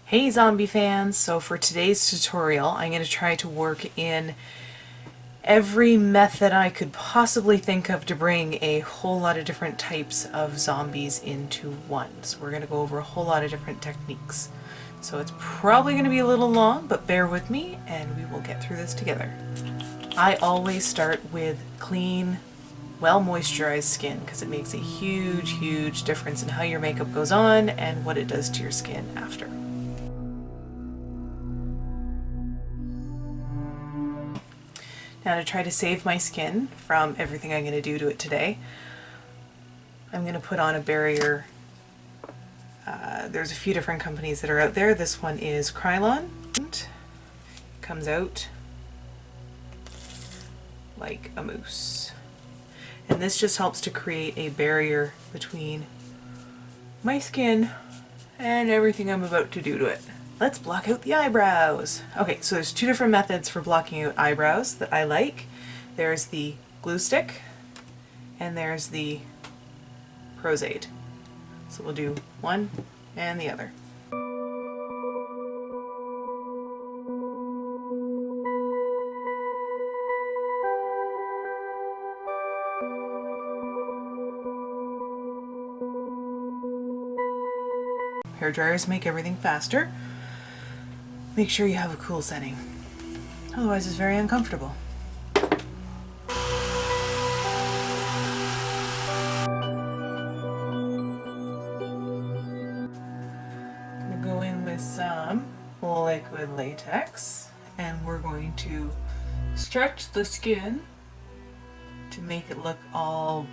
Hey zombie fans! So for today's tutorial I'm going to try to work in every method I could possibly think of to bring a whole lot of different types of zombies into one. So we're going to go over a whole lot of different techniques. So it's probably going to be a little long, but bear with me and we will get through this together. I always start with clean, well moisturized skin because it makes a huge difference in how your makeup goes on and what it does to your skin after. Now to try to save my skin from everything I'm going to do to it today, I'm going to put on a barrier. There's a few different companies that are out there. This one is Krylon. It comes out like a moose. And this just helps to create a barrier between my skin and everything I'm about to do to it. Let's block out the eyebrows. Okay, so there's two different methods for blocking out eyebrows that I like. There's the glue stick and there's the Pros-Aid. So we'll do one and the other. Hair dryers make everything faster. Make sure you have a cool setting. Otherwise it's very uncomfortable. I'm going to go in with some liquid latex and we're going to stretch the skin to make it look all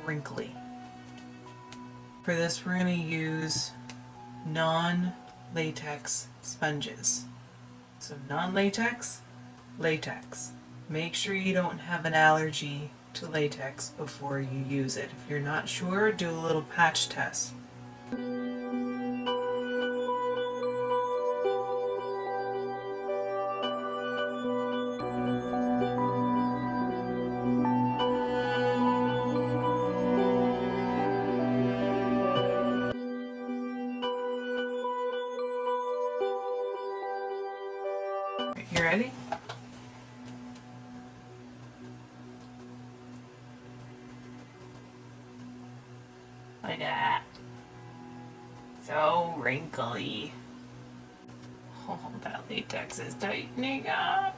wrinkly. For this we're going to use non-latex sponges. So non-latex, latex. Make sure you don't have an allergy to latex before you use it. If you're not sure, do a little patch test. You ready? Like that. So wrinkly. Oh, that latex is tightening up.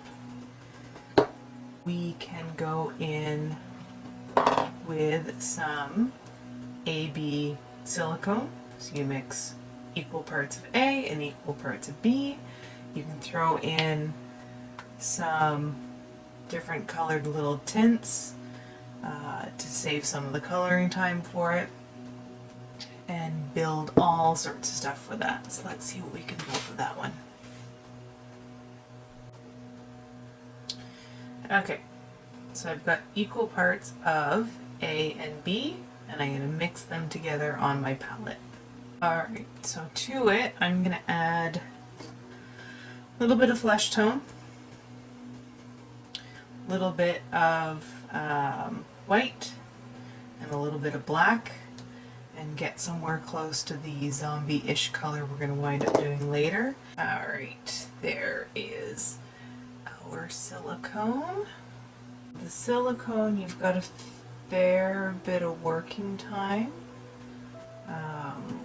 We can go in with some AB silicone. So you mix equal parts of A and equal parts of B. You can throw in some different colored little tints to save some of the coloring time for it and build all sorts of stuff with that. So let's see what we can build with that one. Okay, so I've got equal parts of A and B and I'm going to mix them together on my palette. Alright, so to it I'm going to add a little bit of flesh tone, a little bit of white, and a little bit of black, and get somewhere close to the zombie-ish color we're going to wind up doing later. Alright, there is our silicone. The silicone, you've got a fair bit of working time.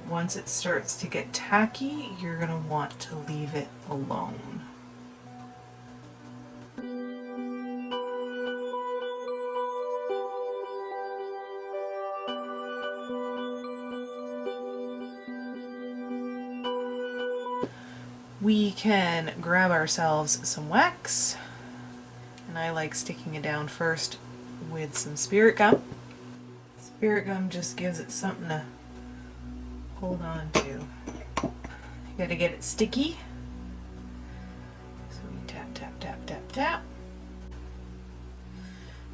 Once it starts to get tacky, you're going to want to leave it alone. We can grab ourselves some wax, and I like sticking it down first with some spirit gum. Spirit gum just gives it something to hold on to. You gotta get it sticky. So we tap.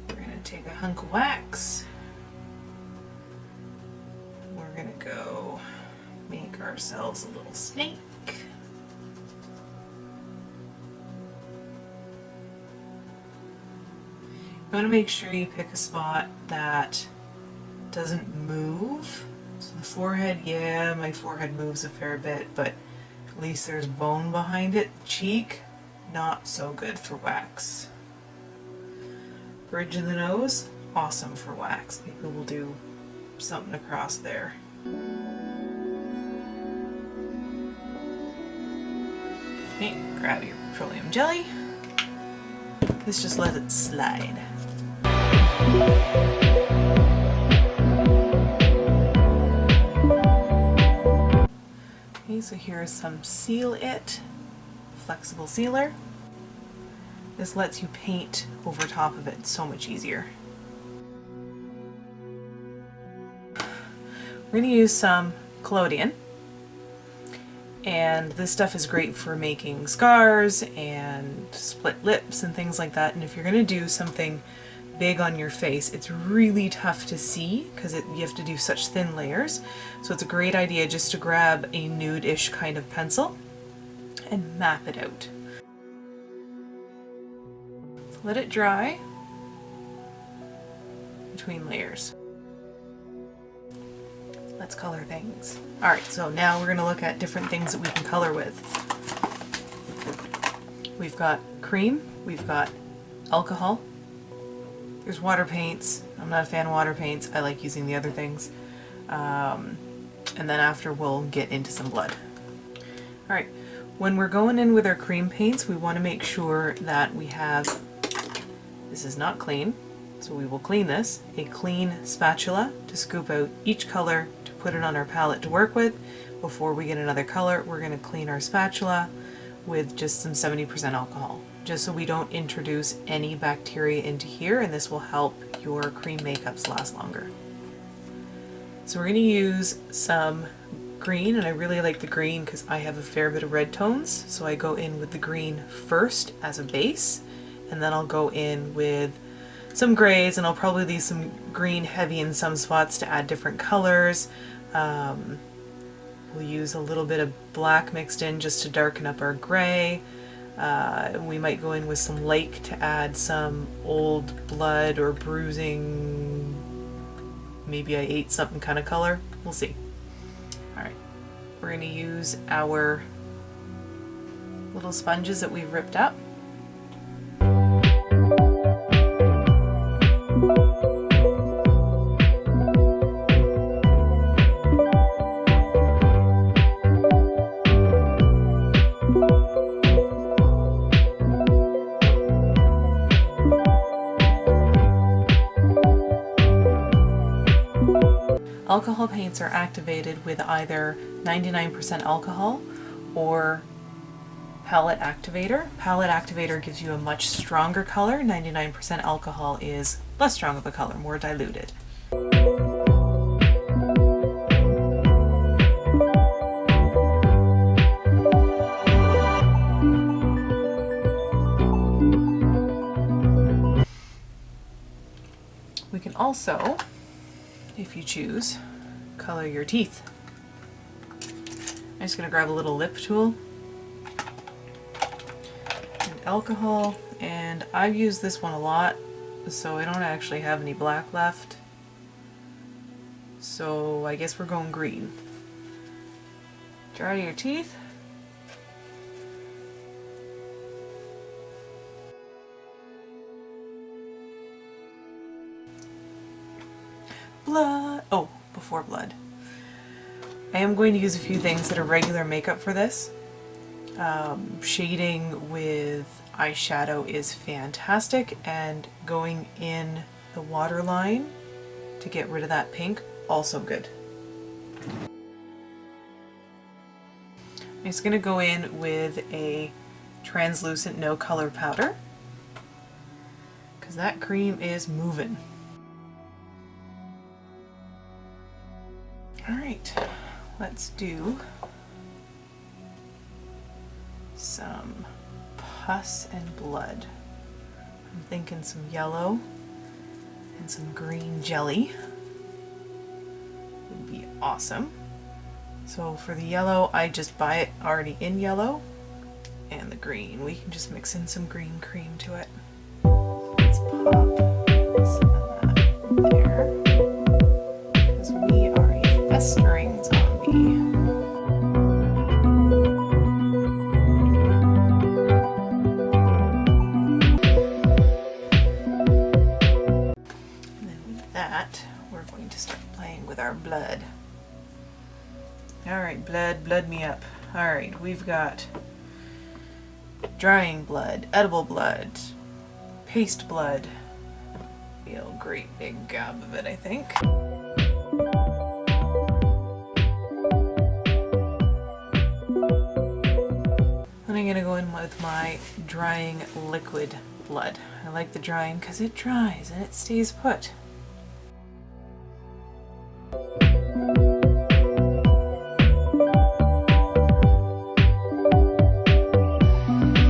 We're gonna take a hunk of wax. We're gonna go make ourselves a little snake. You want to make sure you pick a spot that doesn't move. So the forehead, yeah, my forehead moves a fair bit, but At least there's bone behind it. Cheek, not so good for wax. Bridge of the nose, awesome for wax. Maybe we'll do something across there. Okay, grab your petroleum jelly. Let's just let it slide. Okay, so here is some Seal It flexible sealer. This lets you paint over top of it so much easier. We're going to use some collodion, and this stuff is great for making scars and split lips and things like that. And if you're going to do something big on your face, it's really tough to see because you have to do such thin layers. So it's a great idea just to grab a nude-ish kind of pencil and map it out. So let it dry between layers. Let's color things. Alright, so now we're going to look at different things that we can color with. We've got cream, we've got alcohol, there's water paints. I'm not a fan of water paints, I like using the other things. And then after we'll get into some blood. Alright, when we're going in with our cream paints, we want to make sure that we have, this is not clean, so we will clean this, a clean spatula to scoop out each color to put it on our palette to work with. Before we get another color, we're going to clean our spatula with just some 70% alcohol, just so we don't introduce any bacteria into here, and this will help your cream makeups last longer. So we're going to use some green, and I really like the green because I have a fair bit of red tones, so I go in with the green first as a base, and then I'll go in with some grays, and I'll probably leave some green heavy in some spots to add different colors. We'll use a little bit of black mixed in just to darken up our gray. We might go in with some lake to add some old blood or bruising, maybe I ate something kind of color. We'll see. Alright, we're going to use our little sponges that we've ripped up. Alcohol paints are activated with either 99% alcohol or palette activator. Palette activator gives you a much stronger color. 99% alcohol is less strong of a color, more diluted. We can also, if you choose, color your teeth. I'm just going to grab a little lip tool and alcohol, and I've used this one a lot, so I don't actually have any black left, so I guess we're going green. Dry your teeth. Blood. Oh, before blood. I am going to use a few things that are regular makeup for this. Shading with eyeshadow is fantastic, and going in the waterline to get rid of that pink, also good. I'm just going to go in with a translucent no color powder because that cream is moving. Alright, let's do some pus and blood. I'm thinking some yellow and some green jelly would be awesome. So for the yellow, I just buy it already in yellow, and the green, we can just mix in some green cream to it. Let's pop some of that there, because we are a festering zombie. blood me up. Alright, we've got drying blood, edible blood, paste blood. Be a great big gob of it, I think. Then I'm gonna go in with my drying liquid blood. I like the drying because it dries and it stays put.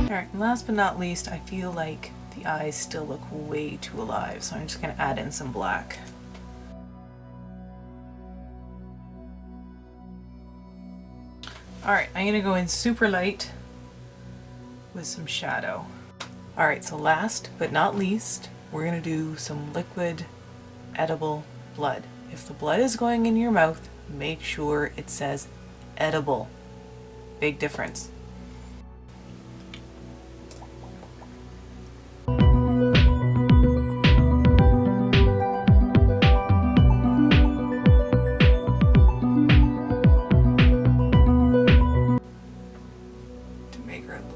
Alright, and last but not least, I feel like the eyes still look way too alive, so I'm just gonna add in some black. Alright, I'm gonna go in super light with some shadow. Alright, so last but not least, we're gonna do some liquid edible blood. If the blood is going in your mouth, make sure it says edible. Big difference.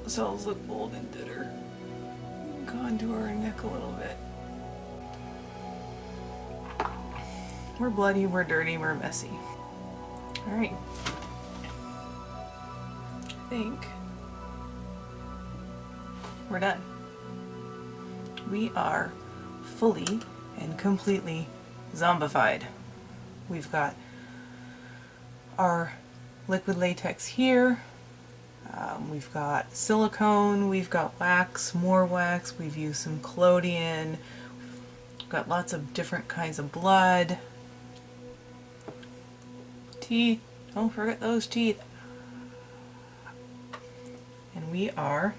Cells look bold and bitter. Contour our neck a little bit. We're bloody, we're dirty, we're messy. Alright. I think we're done. We are fully and completely zombified. We've got our liquid latex here. We've got silicone, we've got wax, more wax, we've used some collodion, we've got lots of different kinds of blood. Teeth, don't forget those teeth. And we're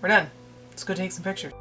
done. Let's go take some pictures.